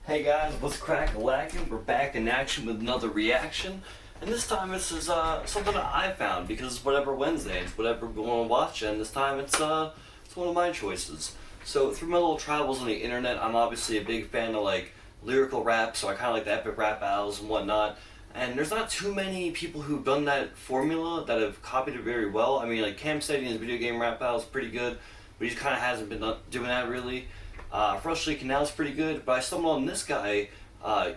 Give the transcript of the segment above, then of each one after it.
Hey guys, what's crack-a-lackin'? We're back in action with another reaction. And this time this is something that I found because it's whatever Wednesday, it's whatever we want to watch, and this time it's one of my choices. So through my little travels on the internet, I'm obviously a big fan of like lyrical rap, so I kinda like the epic rap battles and whatnot. And there's not too many people who've done that formula that have copied it very well. I mean, like Cam Stadium's video game rap battle is pretty good, but he kinda hasn't been doing that really. Freshly Canal's pretty good, but I stumbled on this guy,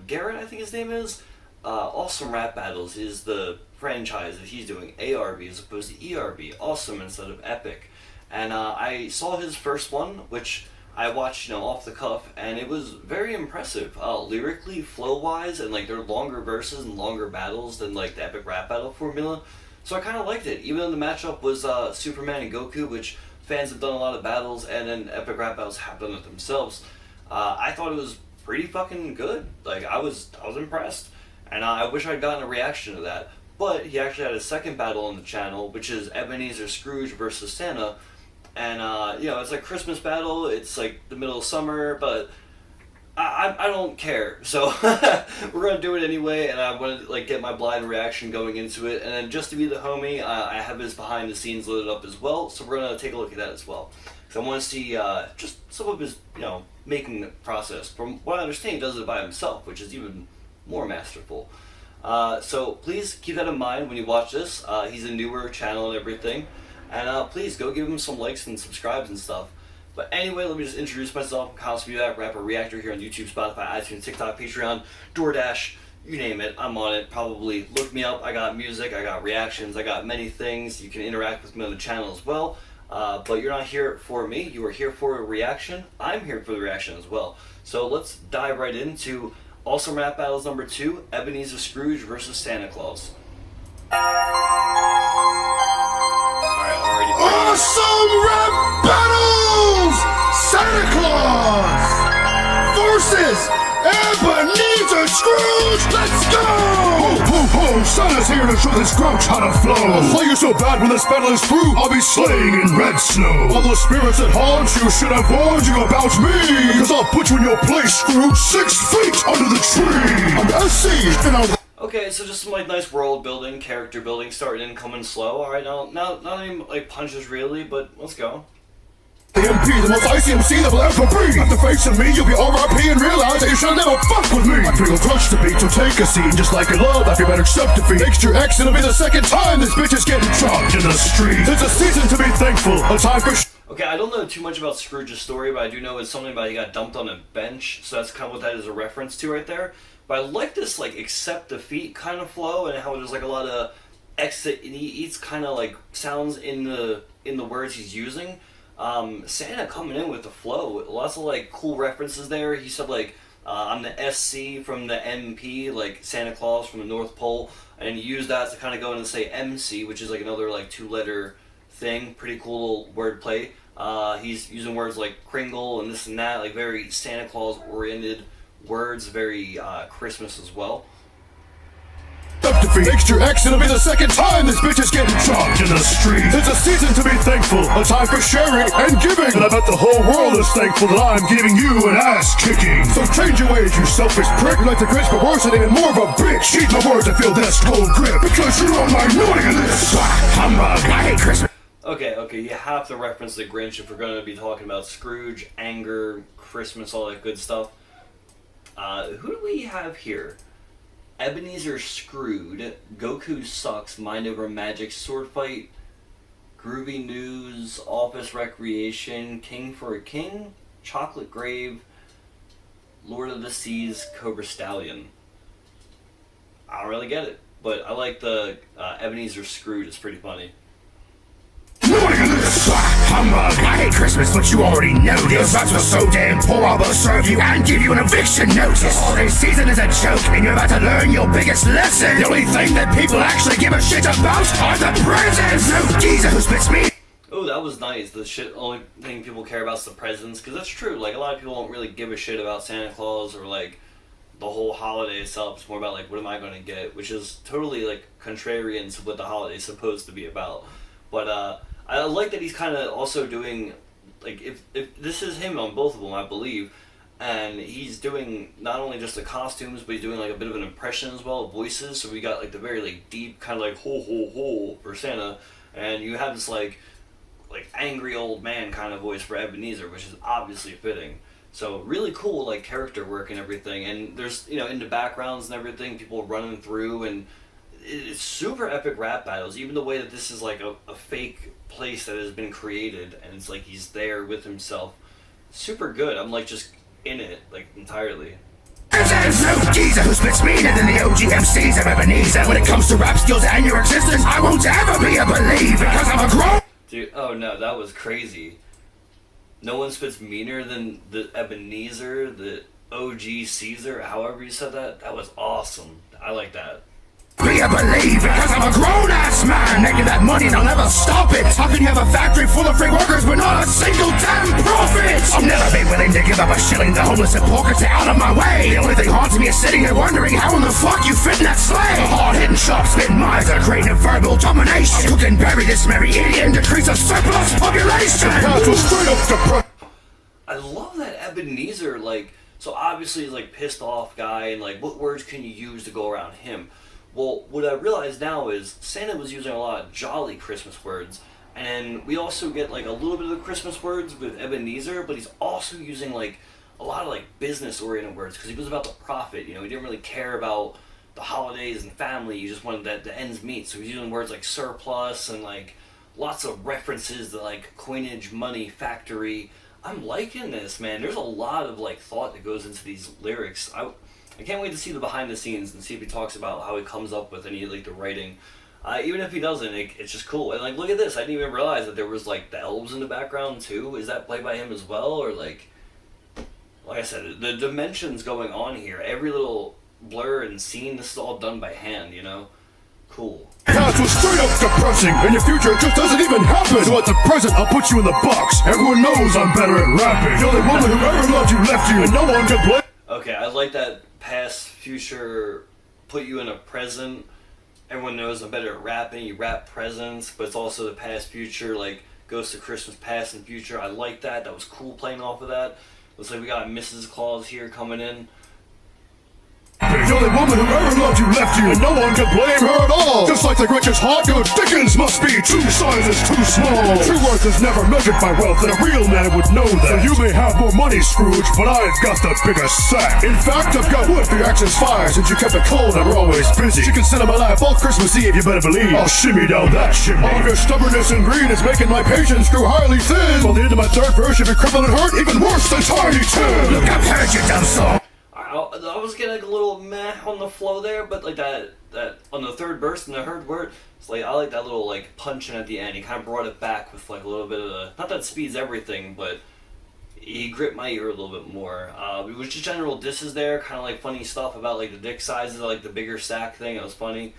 Garrett, I think his name is. Awesome Rap Battles is the franchise that he's doing, ARB as opposed to ERB, awesome instead of epic. And I saw his first one, which I watched, off the cuff, and it was very impressive. Lyrically, flow-wise, and like they're longer verses and longer battles than like the epic rap battle formula. So I kind of liked it, even though the matchup was Superman and Goku, which fans have done a lot of battles, and then epic rap battles have done it themselves. I thought it was pretty fucking good. Like I was impressed, and I wish I'd gotten a reaction to that. But he actually had a second battle on the channel, which is Ebenezer Scrooge versus Santa, and it's like Christmas battle. It's like the middle of summer, but I don't care. So we're gonna do it anyway, and I want to like get my blind reaction going into it. And then just to be the homie, I have his behind the scenes loaded up as well. So we're gonna take a look at that as well, because I want to see just some of his making process. From what I understand, he does it by himself, which is even more masterful. So please keep that in mind when you watch this. He's a newer channel and everything, and please go give him some likes and subscribes and stuff. But anyway, let me just introduce myself. I'm Kyle that rapper reactor here on YouTube, Spotify, iTunes, TikTok, Patreon, DoorDash, you name it, I'm on it. Probably look me up. I got music, I got reactions, I got many things. You can interact with me on the channel as well. But you're not here for me, you are here for a reaction. I'm here for the reaction as well. So let's dive right into Awesome Rap Battles number 2, Ebenezer Scrooge versus Santa Claus. Awesome Rap Battles! Santa Claus versus Ebenezer Scrooge! Let's go! Ho, ho, ho! Santa's here to show this grouch how to flow. I'll play you so bad when this battle is through, I'll be slaying in red snow. All the spirits that haunt you should have warned you about me, because I'll put you in your place, Scrooge, 6 feet under the tree. I'm SC, and I'll... Okay, so just some like nice world building, character building, starting in, coming slow. Alright, not any like punches really, but let's go. The MP, the most icy MC that will ever be. After facing me, you'll be RIP and realize that you shall never fuck with me. I feel a crush to beat, so take a seat. Just like in love, if you better accept defeat. Next your ex, it'll be the second time this bitch is getting dropped in the street. It's a season to be thankful, a time for Okay, I don't know too much about Scrooge's story, but I do know it's something about he got dumped on a bench, so that's kind of what that is a reference to right there. But I like this like accept defeat kind of flow, and how there's like a lot of exit, and he eats kind of like sounds in the words he's using. Santa coming in with the flow, lots of like cool references there. He said like I'm the SC from the MP, like Santa Claus from the North Pole, and he used that to kind of go in and say MC, which is like another like 2-letter thing. Pretty cool little wordplay. He's using words like Kringle and this and that, like very Santa Claus oriented words, very Christmas as well. defeat. Next your ex, it'll be the second time this bitch is getting dropped in the street. It's a season to be thankful, a time for sharing and giving. And I bet the whole world is thankful that I'm giving you an ass kicking. So change your ways, you selfish prick. You like the Grinch, but worse than even more of a bitch. Eat my words, I feel this cold grip, because you're a minority in this. Humbug, I hate Christmas. Okay, you have to reference the Grinch if we're going to be talking about Scrooge, anger, Christmas, all that good stuff. Who do we have here? Ebenezer Scrooge, Goku Sucks, Mind Over Magic, Sword Fight, Groovy News, Office Recreation, King for a King, Chocolate Grave, Lord of the Seas, Cobra Stallion. I don't really get it, but I like the Ebenezer Scrooge, it's pretty funny. Humbug, I hate Christmas, but you already know this. Your are so damn poor, I'll both serve you and give you an eviction notice. The holiday season is a joke, and you're about to learn your biggest lesson. The only thing that people actually give a shit about are the presents. No geezer who spits me. Oh, that was nice. The only thing people care about is the presents, because that's true. Like, a lot of people don't really give a shit about Santa Claus or, like, the whole holiday itself. It's more about, like, what am I going to get? Which is totally, like, contrarian to what the holiday's supposed to be about. But, I like that he's kind of also doing, like, if this is him on both of them, I believe, and he's doing not only just the costumes, but he's doing like a bit of an impression as well, voices. So we got like the very like deep kind of like ho ho ho for Santa, and you have this like angry old man kind of voice for Ebenezer, which is obviously fitting. So really cool like character work and everything, and there's in the backgrounds and everything, people running through, and it's super epic rap battles. Even the way that this is like a fake place that has been created, and it's like he's there with himself. Super good. I'm like just in it like entirely. There's no geezer who spits meaner than the OG MCs of Ebenezer. When it comes to rap skills and your existence, I won't ever be a believer because I'm a grown. Dude, oh no, that was crazy. No one spits meaner than the Ebenezer, the OG Caesar, however you said that. That was awesome. I like that. Be a believer, because I'm a grown-ass man making that money and I'll never stop it. How can you have a factory full of free workers but not a single damn profit? I'll never be willing to give up a shilling. The homeless and poor get out of my way. The only thing haunting me is sitting here wondering how in the fuck you fit in that sleigh. A hard-hitting sharp spin miser creating a verbal domination. Who can bury this merry idiot and decrease a surplus population? I love that Ebenezer, like, so obviously he's like pissed off guy, and like what words can you use to go around him? Well, what I realize now is Santa was using a lot of jolly Christmas words, and we also get like a little bit of the Christmas words with Ebenezer, but he's also using like a lot of like business-oriented words because he was about to profit. He didn't really care about the holidays and family. He just wanted that the ends meet. So he's using words like surplus and like lots of references to like coinage, money, factory. I'm liking this, man. There's a lot of like thought that goes into these lyrics. I can't wait to see the behind the scenes and see if he talks about how he comes up with any like the writing. Even if he doesn't, it's just cool. And like, look at this. I didn't even realize that there was like the elves in the background too. Is that played by him as well, or like I said, the dimensions going on here. Every little blur and scene. This is all done by hand. Cool. Past was straight up depressing, and your future just doesn't even happen. So at the present, I'll put you in the box. Everyone knows I'm better at rapping. The only woman who ever loved you left you, and no one can blame. Okay, I like that past, future, put you in a present. Everyone knows I'm better at rapping. You rap presents, but it's also the past, future, like Ghost of Christmas Past and Future. I like that. That was cool playing off of that. Looks like we got Mrs. Claus here coming in. The only woman who ever loved you left you, and no one can blame her at all. Just like the Grinch's heart, your Dickens must be 2 sizes too small. True worth is never measured by wealth, and a real man would know that. You may have more money, Scrooge, but I've got the bigger sack. In fact, I've got wood for your axe's fire. Since you kept it cold, I'm always busy. Chicken Santa my life all Christmas Eve, you better believe I'll shimmy down that chimney. All of your stubbornness and greed is making my patience grow highly thin. By the end of my third verse, you'll be crippled and hurt, even worse than Tiny Tim. Look, I've heard your dumb song. I was getting like a little meh on the flow there, but like that on the third verse and the third word, it's like I like that little like punch in at the end. He kind of brought it back with like a little bit of the, not that speeds everything, but he gripped my ear a little bit more. It was just general disses there, kind of like funny stuff about like the dick sizes, like the bigger sack thing. It was funny.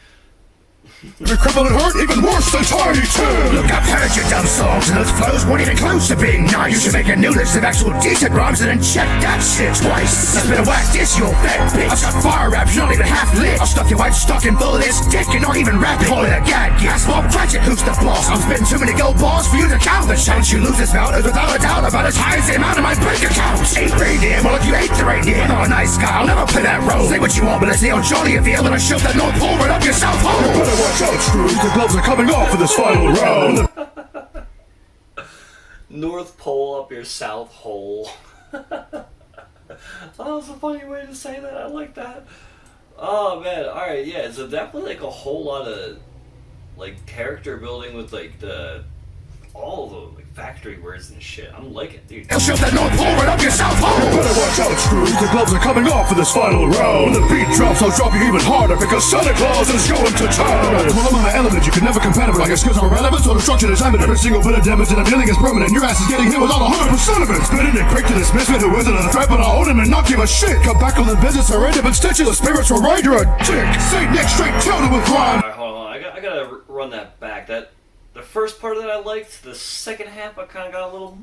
You're crippled and hurt, even worse than Tiny Tim. Look, I've heard your dumb songs, and those flows weren't even close to being nice. You should make a new list of actual decent rhymes and then check that shit twice. It's been a whack diss, your fat bitch. I've got fire raps, you're not even half lit. I'll stuff your white stocking full of this dick and not even rap it. Call it a gag, yes. Bob Cratchit, who's the boss? I'm spitting too many gold balls for you to count. The chance you lose this bout is without a doubt about as high as the amount of my bank account. 8 reindeer, well, if you ate the reindeer, I'm not a nice guy, I'll never play that role. Say what you want, but it's the old jolly feel, and I shove that North Pole right up your South Hole. You better watch out, Scrooge. The gloves are coming off for this final round. North Pole up your South Hole. That was a funny way to say that. I like that. Oh man, alright, yeah, so definitely like a whole lot of like character building with like all the like factory words and shit. I'm liking it, dude. I'll shove that North Pole right up your South Hole. You better watch out, Scrooge. The gloves are coming off for this final round. When the beat drops, I'll drop you even harder because Santa Claus is going to town. Well, I'm on my element, you can never compare it. Like skills are irrelevant, so destruction is evident. Every single bit of damage that I'm dealing is permanent. Your ass is getting hit with all 100% of it. Spitting it quick to this misfit who isn't a threat, but I'll own him and not give a shit. Come back on the business, or end up in stitches. The spirits will ride, you're a dick. Say next straight counter with rhyme. Alright, hold on. I gotta run that back. The first part of that I liked. The second half I kind of got a little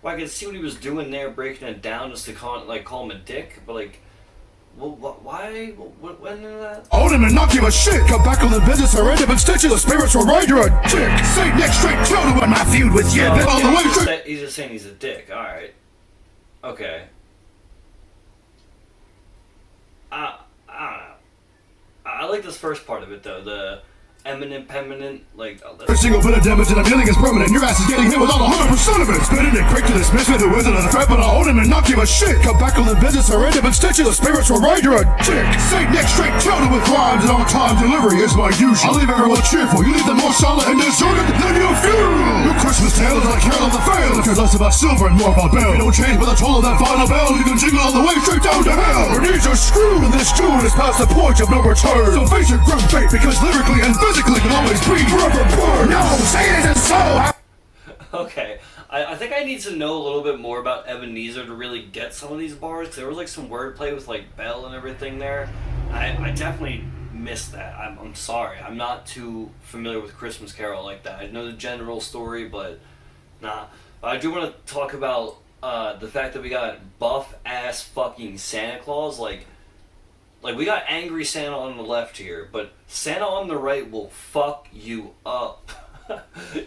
well, I could see what he was doing there, breaking it down just to call him a dick. But like, well, why? When did that? Own him and not give a shit. Come back on the business or end up in stitches. The spirits will ride, you're a dick. Say next straight counter with my feud with you. Oh, All the way yeah, he's just saying he's a dick. All right. Okay. like this first part of it though. The eminent, like. Every single bit of damage that I'm dealing is permanent. Your ass is getting hit with all 100% of it. Spitting it quick to dismiss me, the wizard of the threat, but I'll own him and not give a shit. Come back on the business, I end up in stitches. The spirits will ride, you're a dick. Saint Nick straight counted with rhymes, and on time delivery is my usual. I'll leave everyone cheerful, you leave them more solid and deserted than your funeral. Your Christmas tale is like Carol of the Fail. It cares less about silver and more about bell. You don't change by the toll of that final bell. You can jingle all the way straight down to hell. Your knees are screwed, and this tune is past the point of no return. So face it, grim fate, because lyrically and physically can always be forever burned. No, say it isn't so. Okay, I think I need to know a little bit more about Ebenezer to really get some of these bars. Cause there was like some wordplay with like Bell and everything there. I definitely missed that. I'm sorry. I'm not too familiar with Christmas Carol like that. I know the general story, but nah. I do want to talk about the fact that we got buff ass fucking Santa Claus. Like we got angry Santa on the left here, but Santa on the right will fuck you up.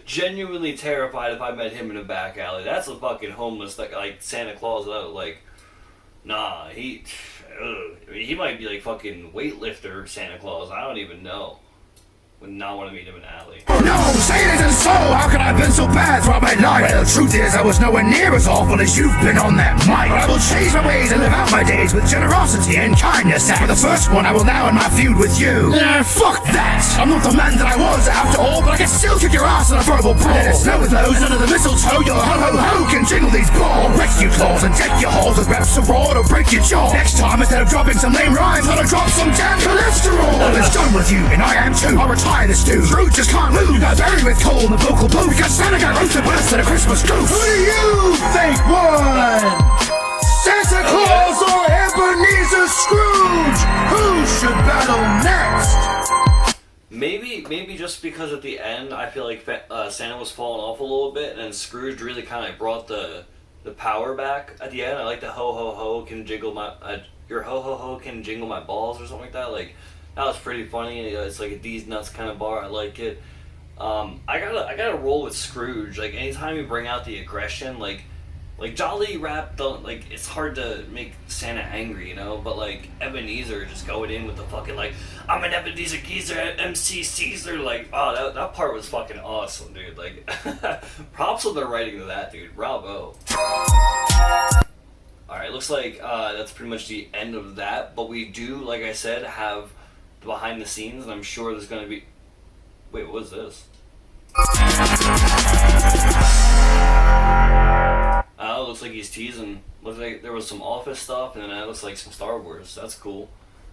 Genuinely terrified if I met him in a back alley. That's a fucking homeless like Santa Claus. Like, nah, he might be like fucking weightlifter Santa Claus. I don't even know. Would not want to meet him in an alley. No, say it isn't so. How could I have been so bad throughout my life? Well, the truth is, I was nowhere near as awful as you've been on that mic. But I will change my ways and live out my days with generosity and kindness. And for the first one, I will now end my feud with you. Fuck that. I'm not the man that I was after all, but I can still kick your ass in a verbal brawl. Let it snow with those under the mistletoe. Your ho-ho-ho can jingle these balls. Wreck you claws and take your halls with reps of raw to break your jaw. Next time, instead of dropping some lame rhymes, I'll drop some damn cholesterol. Well, it's done with you, and I am too. I'll retire this dude. Scrooge just can't move. You got buried with coal in the vocal booth because Santa got roasted worse than a Christmas goose. Who do you think won? Santa Claus or Ebenezer Scrooge? Who should battle next? Maybe just because at the end I feel like Santa was falling off a little bit, and Scrooge really kind of brought the power back at the end. I like the ho ho ho can jiggle my your ho ho ho can jingle my balls or something like that. Like that was pretty funny. It's like a D's nuts kind of bar. I like it. I gotta roll with Scrooge. Like anytime you bring out the aggression, like Jolly Rap don't like. It's hard to make Santa angry, you know. But like Ebenezer just going in with the fucking like I'm an Ebenezer geezer, MC Caesar. Like oh that part was fucking awesome, dude. Like props on the writing of that, dude. Bravo. All right, looks like that's pretty much the end of that. But we do, like I said, have behind the scenes, and I'm sure there's gonna be. Wait, what is this? Oh, looks like he's teasing. Looks like there was some Office stuff, and then it looks like some Star Wars. That's cool.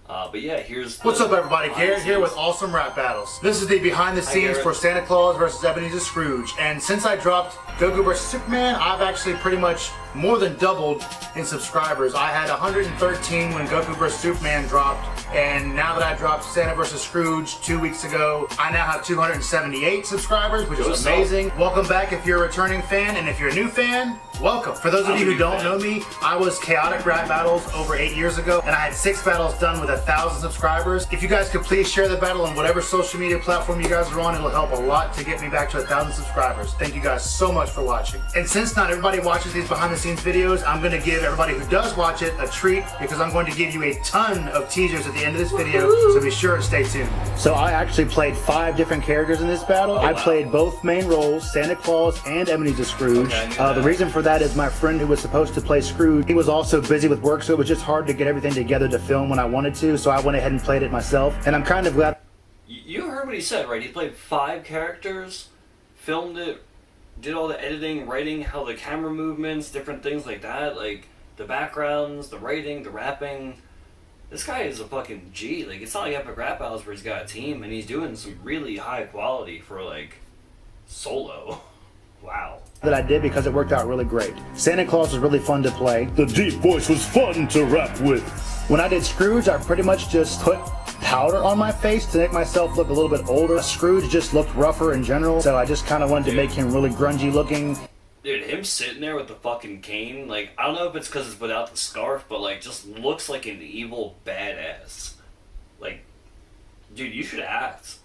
But yeah, here's. What's up, everybody? Garrett here with Awesome Rap Battles. This is the behind the scenes for Santa Claus versus Ebenezer Scrooge. And since I dropped Goku vs. Superman, I've actually pretty much more than doubled in subscribers. I had 113 when Goku vs. Superman dropped, and now that I dropped Santa vs. Scrooge 2 weeks ago, I now have 278 subscribers, which is amazing. Welcome back if you're a returning fan, and if you're a new fan, welcome. For those of you who don't know me, I was Chaotic Rap Battles over 8 years ago, and I had 6 battles done with 1,000 subscribers. If you guys could please share the battle on whatever social media platform you guys are on, it'll help a lot to get me back to 1,000 subscribers. Thank you guys so much for watching. And since not everybody watches these behind the scenes videos, I'm going to give everybody who does watch it a treat, because I'm going to give you a ton of teasers at the end of this video, so be sure to stay tuned. So I actually played 5 different characters in this battle. I played both main roles, Santa Claus and Ebenezer Scrooge. The reason for that is my friend who was supposed to play Scrooge, he was also busy with work, so it was just hard to get everything together to film when I wanted to, so I went ahead and played it myself, and I'm kind of glad. You heard what he said, right? He played 5 characters, filmed it, did all the editing, writing, how the camera movements, different things like that, like the backgrounds, the writing, the rapping. This guy is a fucking G. Like, it's not like Epic Rap Battles where he's got a team, and he's doing some really high quality for, like, solo. Wow. That I did because it worked out really great. Santa Claus was really fun to play. The deep voice was fun to rap with. When I did Scrooge, I pretty much just put powder on my face to make myself look a little bit older. Scrooge just looked rougher in general, so I just kind of wanted to make him really grungy looking. Dude, him sitting there with the fucking cane, like, I don't know if it's because it's without the scarf, but, like, just looks like an evil badass. Like, dude, you should act.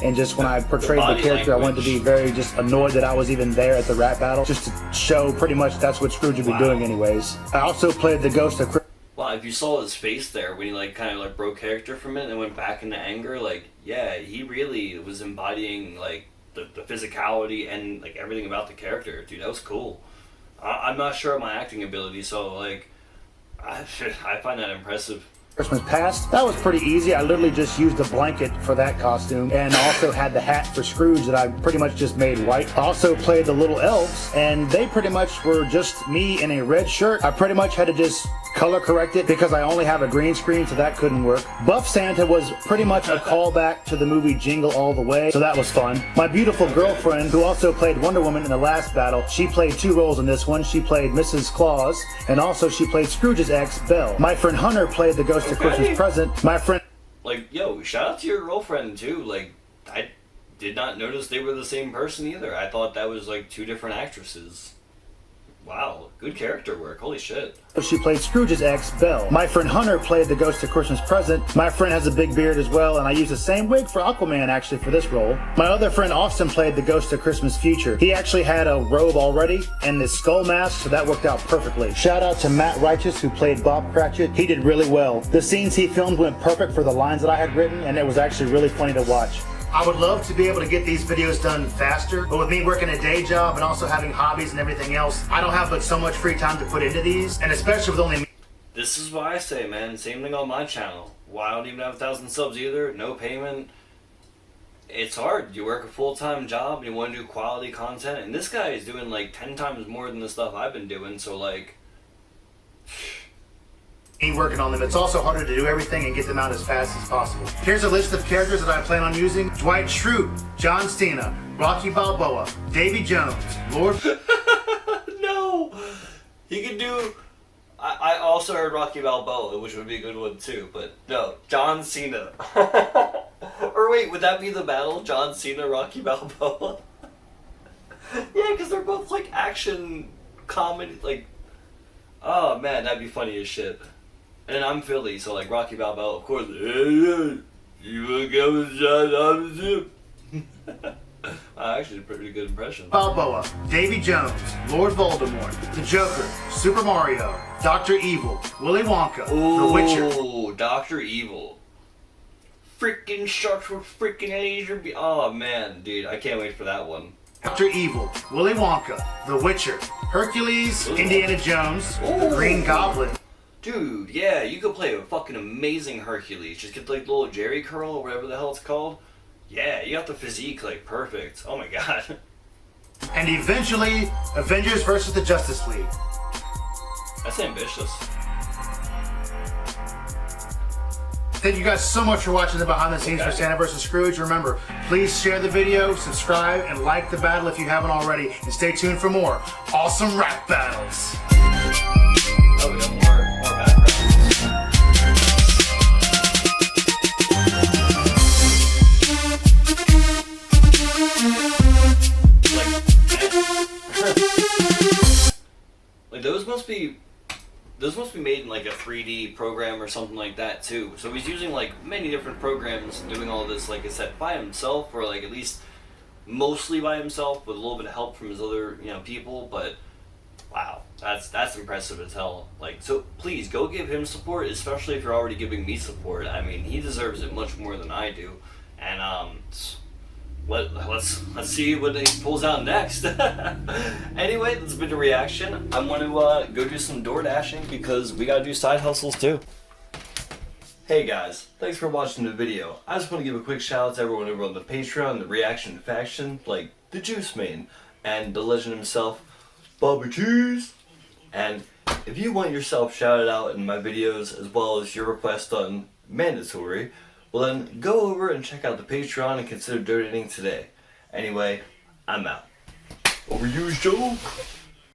And just when I portrayed the character, I wanted to be very just annoyed that I was even there at the rap battle, just to show pretty much that's what Scrooge would be doing anyways. I also played the ghost of Wow, if you saw his face there when he like kind of like broke character from it and went back into anger, like yeah, he really was embodying like the physicality and like everything about the character, dude. That was cool. I'm not sure of my acting ability, so like I find that impressive. Christmas past, that was pretty easy. I literally just used a blanket for that costume and also had the hat for Scrooge that I pretty much just made white. Also played the little elves and they pretty much were just me in a red shirt. I pretty much had to just color correct it because I only have a green screen, so that couldn't work. Buff Santa was pretty much a callback to the movie Jingle All the Way, so that was fun. My beautiful girlfriend, who also played Wonder Woman in the last battle, she played 2 roles in this one. She played Mrs. Claus, and also she played Scrooge's ex, Belle. My friend Hunter played the Ghost of Christmas Present. My friend... Like, yo, shout out to your girlfriend, too. Like, I did not notice they were the same person either. I thought that was, like, 2 different actresses. Wow, good character work. Holy shit. She played Scrooge's ex, Belle. My friend Hunter played the Ghost of Christmas Present. My friend has a big beard as well, and I used the same wig for Aquaman actually for this role. My other friend Austin played the Ghost of Christmas Future. He actually had a robe already and this skull mask, so that worked out perfectly. Shout out to Matt Righteous, who played Bob Cratchit. He did really well. The scenes he filmed went perfect for the lines that I had written, and it was actually really funny to watch. I would love to be able to get these videos done faster, but with me working a day job and also having hobbies and everything else, I don't have but so much free time to put into these, and especially with only me. This is what I say, man. Same thing on my channel. Well, I don't even have 1,000 subs either. No payment. It's hard. You work a full-time job and you want to do quality content, and this guy is doing like 10 times more than the stuff I've been doing, so like... working on them. It's also harder to do everything and get them out as fast as possible. Here's a list of characters that I plan on using. Dwight Schrute, John Cena, Rocky Balboa, Davy Jones, Lord... No! He could do... I also heard Rocky Balboa, which would be a good one too, but no, John Cena. Or wait, would that be the battle? John Cena, Rocky Balboa? Yeah, because they're both like action comedy, like... Oh man, that'd be funny as shit. And I'm Philly, so like Rocky Balboa, of course. You wanna go with John I actually did a pretty good impression. Balboa, Davy Jones, Lord Voldemort, the Joker, Super Mario, Dr. Evil, Willy Wonka, The Witcher. Oh, Dr. Evil. Freaking sharks with freaking laser oh man, dude, I can't wait for that one. Dr. Evil, Willy Wonka, The Witcher, Hercules, Indiana Jones, The Green Goblin. Dude, yeah, you could play a fucking amazing Hercules. Just get like the little Jerry curl or whatever the hell it's called. Yeah, you got the physique like perfect. Oh my god. And eventually, Avengers versus the Justice League. That's ambitious. Thank you guys so much for watching the behind the scenes for Santa vs. Scrooge. Remember, please share the video, subscribe, and like the battle if you haven't already. And stay tuned for more awesome rap battles. Oh, we got more background. Like those must be made in like a 3D program or something like that too. So he's using like many different programs and doing all this, like I said, by himself, or like at least mostly by himself with a little bit of help from his other, people. But wow, that's impressive as hell. Like, so please go give him support, especially if you're already giving me support. I mean, he deserves it much more than I do. And let's see what he pulls out next. Anyway, that's been a reaction. I'm going to go do some door dashing because we got to do side hustles too. Hey guys, thanks for watching the video. I just want to give a quick shout out to everyone over on the Patreon, the reaction faction, like the Juice Man and the legend himself, Bobby Cheese. And if you want yourself shouted out in my videos as well as your request done mandatory, well then go over and check out the Patreon and consider donating today. Anyway, I'm out. Over you, Joe.